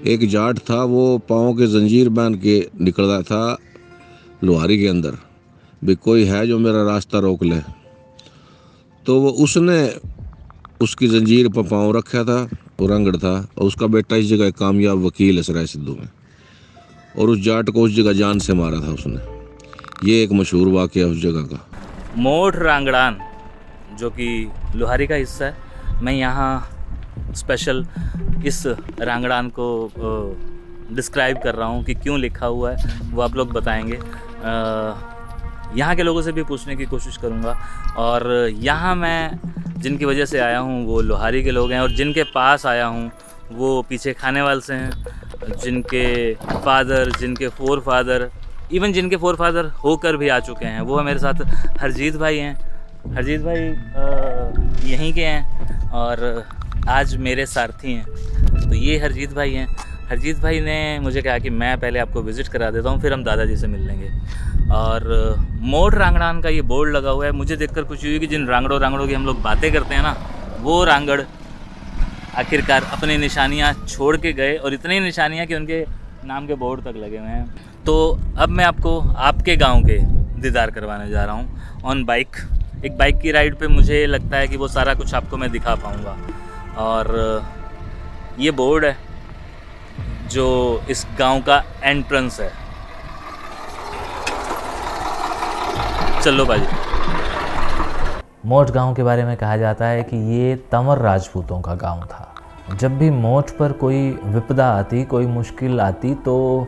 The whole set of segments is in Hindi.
एक जाट था, वो पाँव के जंजीर बांध के निकल रहा था लोहारी के अंदर, भी कोई है जो मेरा रास्ता रोक ले। तो वो उसने उसकी जंजीर पर पाँव रखा था, वो रंगड़ था, और उसका बेटा इस जगह एक कामयाब वकील है सराय सिद्धू में, और उस जाट को उस जगह जान से मारा था उसने। ये एक मशहूर वाक़या उस जगह का। मोठ रांगड़ान जो कि लोहारी का हिस्सा है, मैं यहाँ स्पेशल इस रांगड़ान को डिस्क्राइब कर रहा हूँ कि क्यों लिखा हुआ है वो आप लोग बताएंगे। यहाँ के लोगों से भी पूछने की कोशिश करूँगा, और यहाँ मैं जिनकी वजह से आया हूँ वो लोहारी के लोग हैं, और जिनके पास आया हूँ वो पीछे खानेवाल से हैं, जिनके फादर, जिनके फोर फादर, इवन जिनके फोर फादर होकर भी आ चुके हैं। वो है मेरे साथ हरजीत भाई हैं। हरजीत भाई यहीं के हैं और आज मेरे सारथी हैं। तो ये हरजीत भाई हैं। हरजीत भाई ने मुझे कहा कि मैं पहले आपको विज़िट करा देता हूँ, फिर हम दादाजी से मिल लेंगे। और मोठ रांगड़ान का ये बोर्ड लगा हुआ है। मुझे देखकर खुशी हुई कि जिन रांगड़ों की हम लोग बातें करते हैं ना, वो रांगड़ आखिरकार अपनी निशानियाँ छोड़ के गए, और इतनी निशानियाँ कि उनके नाम के बोर्ड तक लगे हुए हैं। तो अब मैं आपको आपके गांव के दीदार करवाने जा रहा हूं ऑन बाइक। एक बाइक की राइड पे मुझे लगता है कि वो सारा कुछ आपको मैं दिखा पाऊंगा। और ये बोर्ड है जो इस गांव का एंट्रेंस है। चलो बाजी। मोठ गांव के बारे में कहा जाता है कि ये तंवर राजपूतों का गांव था। जब भी मोठ पर कोई विपदा आती, कोई मुश्किल आती, तो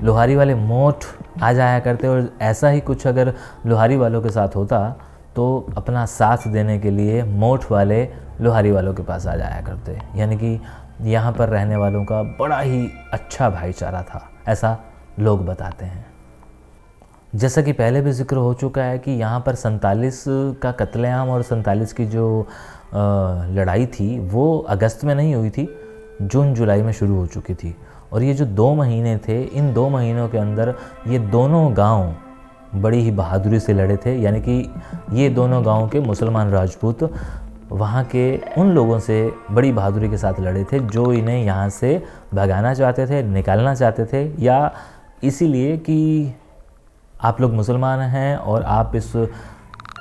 लोहारी वाले मोठ आ जाया करते, और ऐसा ही कुछ अगर लोहारी वालों के साथ होता तो अपना साथ देने के लिए मोठ वाले लोहारी वालों के पास आ जाया करते। यानी कि यहाँ पर रहने वालों का बड़ा ही अच्छा भाईचारा था, ऐसा लोग बताते हैं। जैसा कि पहले भी जिक्र हो चुका है कि यहाँ पर 47 का कत्लेआम और 47 की जो लड़ाई थी वो अगस्त में नहीं हुई थी, जून जुलाई में शुरू हो चुकी थी। और ये जो 2 महीने थे, इन 2 महीनों के अंदर ये दोनों गांव बड़ी ही बहादुरी से लड़े थे। यानी कि ये दोनों गांव के मुसलमान राजपूत वहाँ के उन लोगों से बड़ी बहादुरी के साथ लड़े थे जो इन्हें यहाँ से भगाना चाहते थे, निकालना चाहते थे, या इसीलिए कि आप लोग मुसलमान हैं और आप इस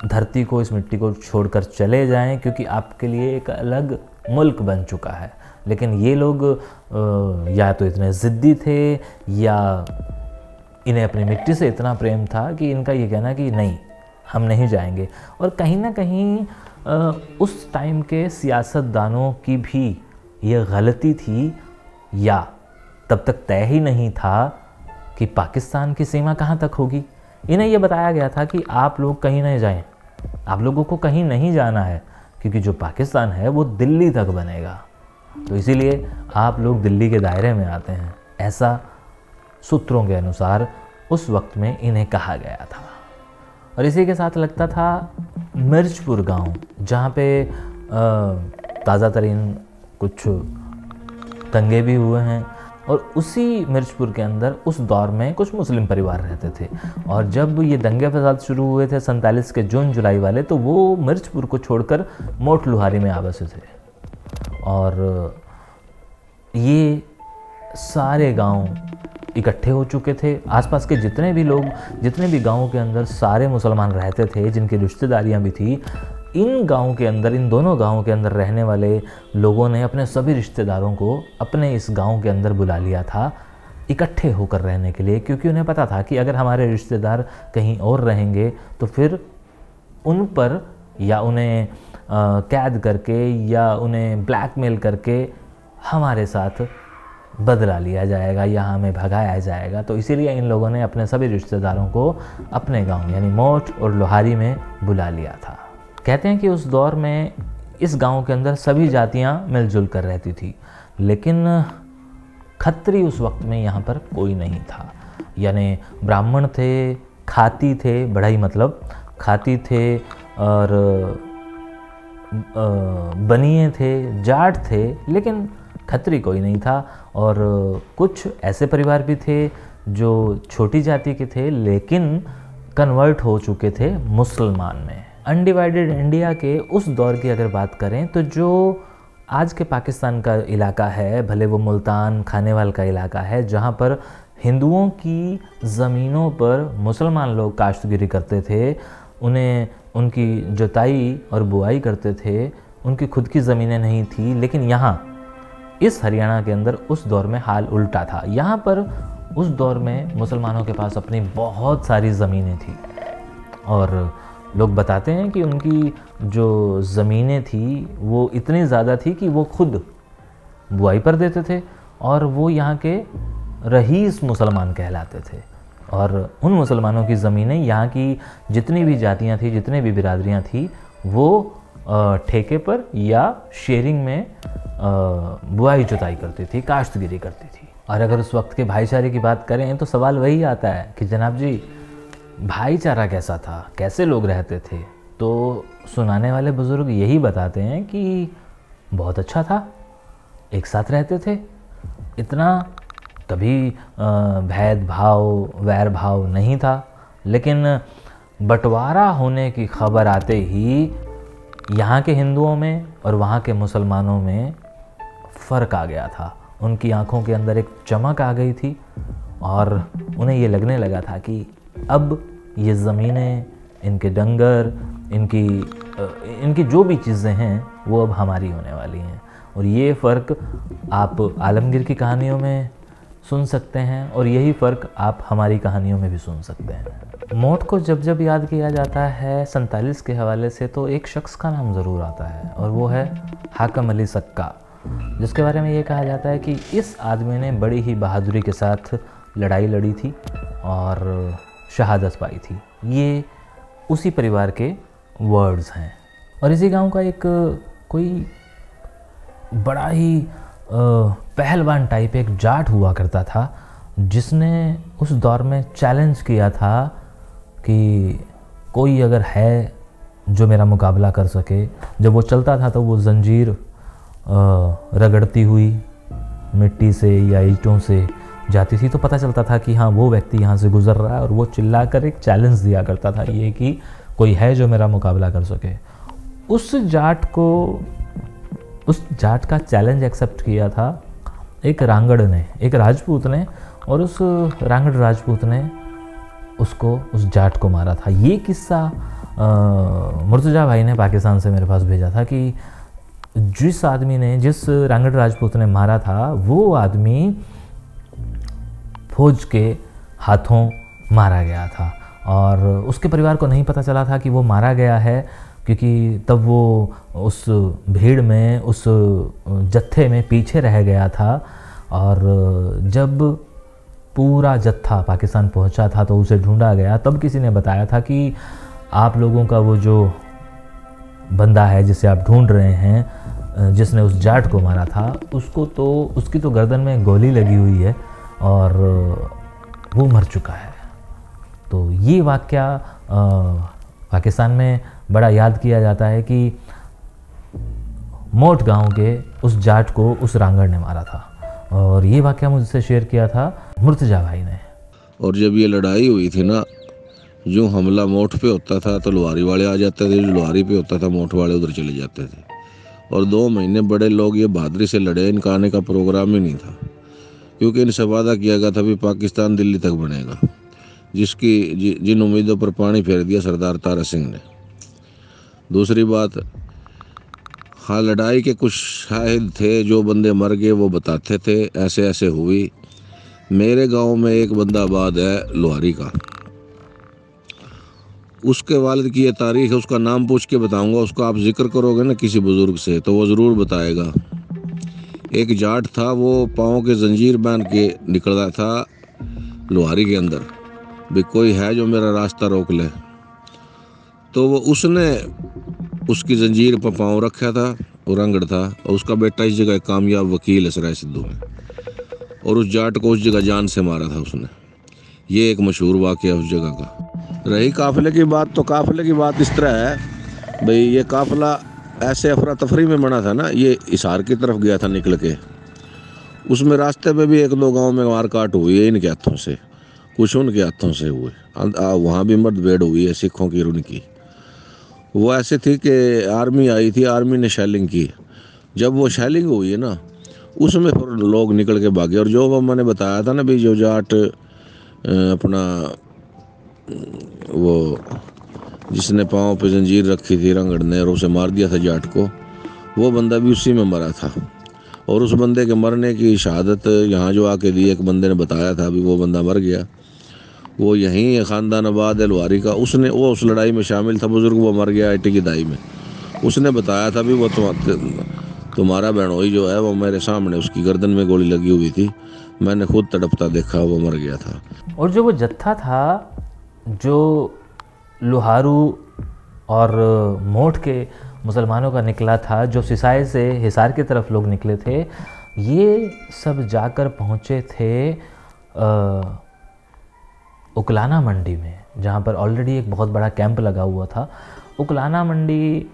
धरती को, इस मिट्टी को छोड़कर चले जाएं, क्योंकि आपके लिए एक अलग मुल्क बन चुका है। लेकिन ये लोग या तो इतने ज़िद्दी थे, या इन्हें अपनी मिट्टी से इतना प्रेम था कि इनका ये कहना कि नहीं, हम नहीं जाएंगे। और कहीं ना कहीं उस टाइम के सियासतदानों की भी ये गलती थी, या तब तक तय ही नहीं था कि पाकिस्तान की सीमा कहाँ तक होगी। इन्हें यह बताया गया था कि आप लोग कहीं नहीं जाएं, आप लोगों को कहीं नहीं जाना है, क्योंकि जो पाकिस्तान है वो दिल्ली तक बनेगा, तो इसीलिए आप लोग दिल्ली के दायरे में आते हैं। ऐसा सूत्रों के अनुसार उस वक्त में इन्हें कहा गया था। और इसी के साथ लगता था मिर्चपुर गांव, जहाँ पे ताज़ा तरीन कुछ दंगे भी हुए हैं, और उसी मिर्चपुर के अंदर उस दौर में कुछ मुस्लिम परिवार रहते थे। और जब ये दंगे फसाद शुरू हुए थे 47 के जून जुलाई वाले, तो वो मिर्चपुर को छोड़कर मोठ लोहारी में आ बसे थे। और ये सारे गांव इकट्ठे हो चुके थे। आसपास के जितने भी लोग, जितने भी गांवों के अंदर सारे मुसलमान रहते थे, जिनकी रिश्तेदारियां भी थी, इन गांवों के अंदर, इन दोनों गांवों के अंदर रहने वाले लोगों ने अपने सभी रिश्तेदारों को अपने इस गांव के अंदर बुला लिया था इकट्ठे होकर रहने के लिए, क्योंकि उन्हें पता था कि अगर हमारे रिश्तेदार कहीं और रहेंगे तो फिर उन पर या उन्हें कैद करके या उन्हें ब्लैकमेल करके हमारे साथ बदला लिया जाएगा या हमें भगाया जाएगा। तो इसीलिए इन लोगों ने अपने सभी रिश्तेदारों को अपने गांव यानी मोठ और लोहारी में बुला लिया था। कहते हैं कि उस दौर में इस गांव के अंदर सभी जातियां मिलजुल कर रहती थी, लेकिन खत्री उस वक्त में यहाँ पर कोई नहीं था। यानी ब्राह्मण थे, खाती थे, बढ़ई मतलब खाती थे, और बनिए थे, जाट थे, लेकिन खत्री कोई नहीं था। और कुछ ऐसे परिवार भी थे जो छोटी जाति के थे लेकिन कन्वर्ट हो चुके थे मुसलमान में। अनडिवाइडेड इंडिया के उस दौर की अगर बात करें तो जो आज के पाकिस्तान का इलाका है, भले वो मुल्तान खानेवाल का इलाका है, जहाँ पर हिंदुओं की ज़मीनों पर मुसलमान लोग काश्तगिरी करते थे, उन्हें उनकी जुताई और बुआई करते थे, उनकी खुद की ज़मीनें नहीं थी। लेकिन यहाँ इस हरियाणा के अंदर उस दौर में हाल उल्टा था। यहाँ पर उस दौर में मुसलमानों के पास अपनी बहुत सारी ज़मीनें थी और लोग बताते हैं कि उनकी जो ज़मीनें थी वो इतनी ज़्यादा थी कि वो खुद बुआई पर देते थे और वो यहाँ के रईस मुसलमान कहलाते थे। और उन मुसलमानों की ज़मीनें यहाँ की जितनी भी जातियाँ थी, जितने भी बिरादरियाँ थी, वो ठेके पर या शेयरिंग में बुआई जुताई करती थी, काश्तगिरी करती थी। और अगर उस वक्त के भाईचारे की बात करें तो सवाल वही आता है कि जनाब जी भाईचारा कैसा था, कैसे लोग रहते थे? तो सुनाने वाले बुज़ुर्ग यही बताते हैं कि बहुत अच्छा था, एक साथ रहते थे, इतना कभी भेदभाव वैर भाव नहीं था। लेकिन बंटवारा होने की खबर आते ही यहाँ के हिंदुओं में और वहाँ के मुसलमानों में फ़र्क आ गया था। उनकी आंखों के अंदर एक चमक आ गई थी और उन्हें ये लगने लगा था कि अब ये ज़मीनें, इनके डंगर, इनकी जो भी चीज़ें हैं वो अब हमारी होने वाली हैं। और ये फ़र्क आप आलमगीर की कहानियों में सुन सकते हैं और यही फ़र्क आप हमारी कहानियों में भी सुन सकते हैं। मोट को जब जब याद किया जाता है 47 के हवाले से तो एक शख्स का नाम ज़रूर आता है और वो है हाकम अली सक्का, जिसके बारे में ये कहा जाता है कि इस आदमी ने बड़ी ही बहादुरी के साथ लड़ाई लड़ी थी और शहादत पाई थी। ये उसी परिवार के वर्ड्स हैं। और इसी गांव का एक कोई बड़ा ही पहलवान टाइप एक जाट हुआ करता था, जिसने उस दौर में चैलेंज किया था कि कोई अगर है जो मेरा मुकाबला कर सके। जब वो चलता था तो वो जंजीर रगड़ती हुई मिट्टी से या ईंटों से जाती थी, तो पता चलता था कि हाँ वो व्यक्ति यहाँ से गुज़र रहा है। और वो चिल्लाकर एक चैलेंज दिया करता था ये कि कोई है जो मेरा मुकाबला कर सके। उस जाट का चैलेंज एक्सेप्ट किया था एक रांगड़ ने, एक राजपूत ने, और उस रांगड़ राजपूत ने उस जाट को मारा था। ये किस्सा मुर्तज़ा भाई ने पाकिस्तान से मेरे पास भेजा था कि जिस रांगड़ राजपूत ने मारा था वो आदमी फौज के हाथों मारा गया था और उसके परिवार को नहीं पता चला था कि वो मारा गया है, क्योंकि तब वो उस भीड़ में, उस जत्थे में पीछे रह गया था। और जब पूरा जत्था पाकिस्तान पहुंचा था तो उसे ढूंढा गया। तब किसी ने बताया था कि आप लोगों का वो जो बंदा है जिसे आप ढूंढ रहे हैं, जिसने उस जाट को मारा था, उसकी तो गर्दन में गोली लगी हुई है और वो मर चुका है। तो ये वाक़या पाकिस्तान में बड़ा याद किया जाता है कि मोट गांव के उस जाट को उस रांगड़ ने मारा था। और ये वाक़या मुझसे शेयर किया था मुर्तज़ा भाई ने। और जब ये लड़ाई हुई थी ना, जो हमला मोट पे होता था तो लोहारी वाले आ जाते थे, जो लोहारी पे होता था मोट वाले उधर चले जाते थे। और 2 महीने बड़े लोग ये बहादुरी से लड़े, इनका आने का प्रोग्राम ही नहीं था, क्योंकि इनसे वादा किया गया था भी पाकिस्तान दिल्ली तक बनेगा, जिन उम्मीदों पर पानी फेर दिया सरदार तारा सिंह ने। दूसरी बात, हाँ लड़ाई के कुछ शाहिद थे, जो बंदे मर गए वो बताते थे ऐसे ऐसे हुई। मेरे गांव में एक बंदा आबाद है लोहारी का, उसके वालिद की ये तारीख है, उसका नाम पूछ के बताऊंगा। उसको आप जिक्र करोगे ना किसी बुज़ुर्ग से तो वो ज़रूर बताएगा। एक जाट था, वो पाँव के जंजीर बांध के निकल रहा था लोहारी के अंदर, भी कोई है जो मेरा रास्ता रोक ले। तो वो उसने उसकी जंजीर पर पाँव रखा था, वो रंगड़ था, और उसका बेटा इस जगह कामयाब वकील है सराय सिद्धू में, और उस जाट को उस जगह जान से मारा था उसने। ये एक मशहूर वाक़या उस जगह का। रही काफ़िले की बात, तो काफ़िले की बात इस तरह है भाई, ये काफ़िला ऐसे अफरा तफरी में बना था ना, ये हिसार की तरफ गया था निकल के। उसमें रास्ते पे भी 1-2 गांव में मार काट हुई है इनके हाथों से, कुछ उनके हाथों से हुए। वहाँ भी मुठभेड़ हुई है सिखों की और उनकी। वो ऐसे थी कि आर्मी आई थी, आर्मी ने शेलिंग की, जब वो शैलिंग हुई है ना, उसमें फिर लोग निकल के भागे। और जो वो मैंने बताया था ना भाई, जो जाट अपना वो जिसने पाँव पे जंजीर रखी थी रंगड़ ने और उसे मार दिया था जाट को, वो बंदा भी उसी में मरा था। और उस बंदे के मरने की शहादत यहाँ जो आके दी, एक बंदे ने बताया था अभी, वो बंदा मर गया, वो यहीं है ख़ानदानाबाद है लुहारी का। उसने वो उस लड़ाई में शामिल था, बुजुर्ग, वो मर गया IIT की दाई में। उसने बताया था भी वो तुम्हारा बहनोई जो है वो मेरे सामने, उसकी गर्दन में गोली लगी हुई थी, मैंने खुद तड़पता देखा, वो मर गया था। और जो वो जत्था था जो लोहारू और मोठ के मुसलमानों का निकला था, जो सिसाई से हिसार की तरफ लोग निकले थे, ये सब जाकर पहुँचे थे उकलाना मंडी में, जहाँ पर ऑलरेडी एक बहुत बड़ा कैंप लगा हुआ था। उकलाना मंडी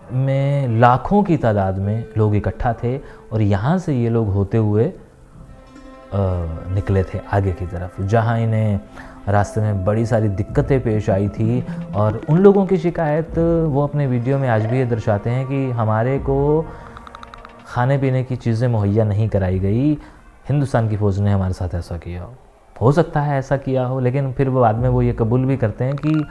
में लाखों की तादाद में लोग इकट्ठा थे और यहाँ से ये लोग होते हुए निकले थे आगे की तरफ, जहाँ इन्हें रास्ते में बड़ी सारी दिक्कतें पेश आई थी। और उन लोगों की शिकायत वो अपने वीडियो में आज भी ये दर्शाते हैं कि हमारे को खाने पीने की चीज़ें मुहैया नहीं कराई गई, हिंदुस्तान की फ़ौज ने हमारे साथ ऐसा किया हो सकता है ऐसा किया हो, लेकिन फिर बाद में वो ये कबूल भी करते हैं कि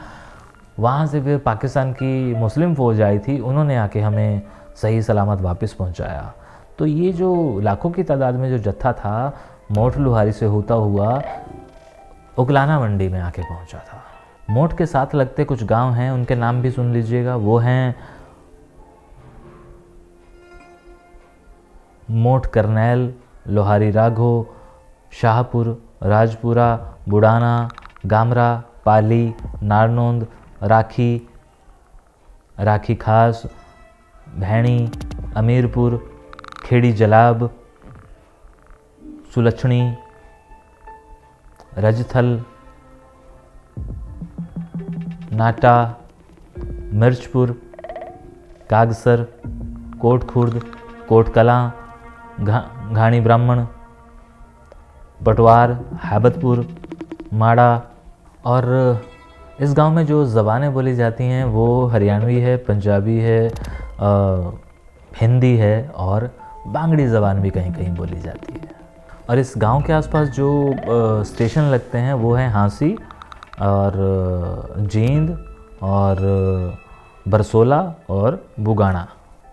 वहाँ से फिर पाकिस्तान की मुस्लिम फ़ौज आई थी, उन्होंने आके हमें सही सलामत वापस पहुँचाया। तो ये जो लाखों की तादाद में जो जत्था था मोठ लुहारी से होता हुआ उकलाना मंडी में आके पहुँचा था। मोठ के साथ लगते कुछ गांव हैं, उनके नाम भी सुन लीजिएगा। वो हैं मोठ करनैल, लोहारी राघो, शाहपुर, राजपुरा, बुडाना, गामरा, पाली, नारनौंद, राखी, राखी खास, भैणी, अमीरपुर, खेड़ी जलाब, सुलक्षणी, रजथल, नाटा, मिर्चपुर, कागसर, कोट खुर्द, कोट कलां, घाणी ब्राह्मण, पटवार, हैबतपुर, माड़ा। और इस गांव में जो ज़बानें बोली जाती हैं वो हरियाणवी है, पंजाबी है, हिंदी है और बांगड़ी ज़बान भी कहीं कहीं बोली जाती है। और इस गांव के आसपास जो स्टेशन लगते हैं वो हैं हांसी और जींद और बरसोला और बुगाना।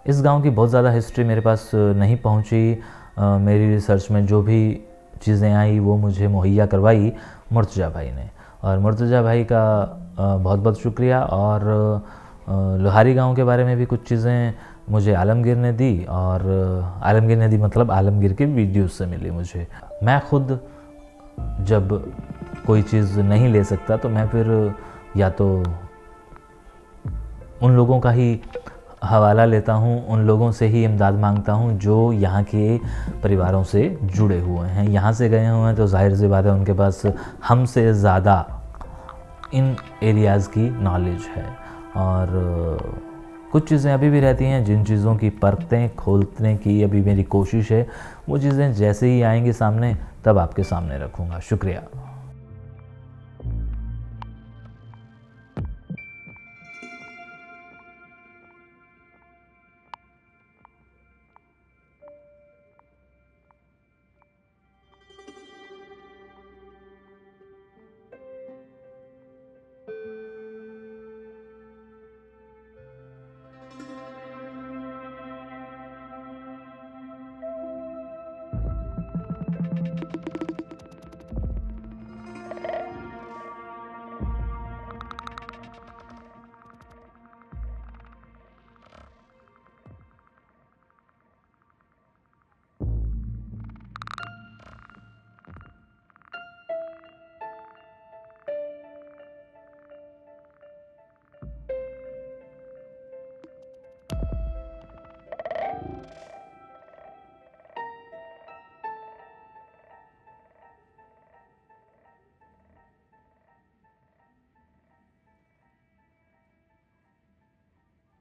इस गांव की बहुत ज़्यादा हिस्ट्री मेरे पास नहीं पहुंची। मेरी रिसर्च में जो भी चीज़ें आई वो मुझे मुहैया करवाई मुर्तज़ा भाई ने, और मुर्तज़ा भाई का बहुत बहुत शुक्रिया। और लोहारी गांव के बारे में भी कुछ चीज़ें मुझे आलमगीर ने दी, और आलमगीर ने दी मतलब आलमगीर के वीडियोस से मिली मुझे। मैं खुद जब कोई चीज़ नहीं ले सकता तो मैं फिर या तो उन लोगों का ही हवाला लेता हूँ, उन लोगों से ही इमदाद मांगता हूँ जो यहाँ के परिवारों से जुड़े हुए हैं, यहाँ से गए हुए हैं, तो जाहिर सी बात है उनके पास हमसे ज़्यादा इन एरियाज़ की नॉलेज है। और कुछ चीज़ें अभी भी रहती हैं जिन चीज़ों की परतें खोलने की अभी मेरी कोशिश है। वो चीज़ें जैसे ही आएंगी सामने तब आपके सामने रखूँगा। शुक्रिया।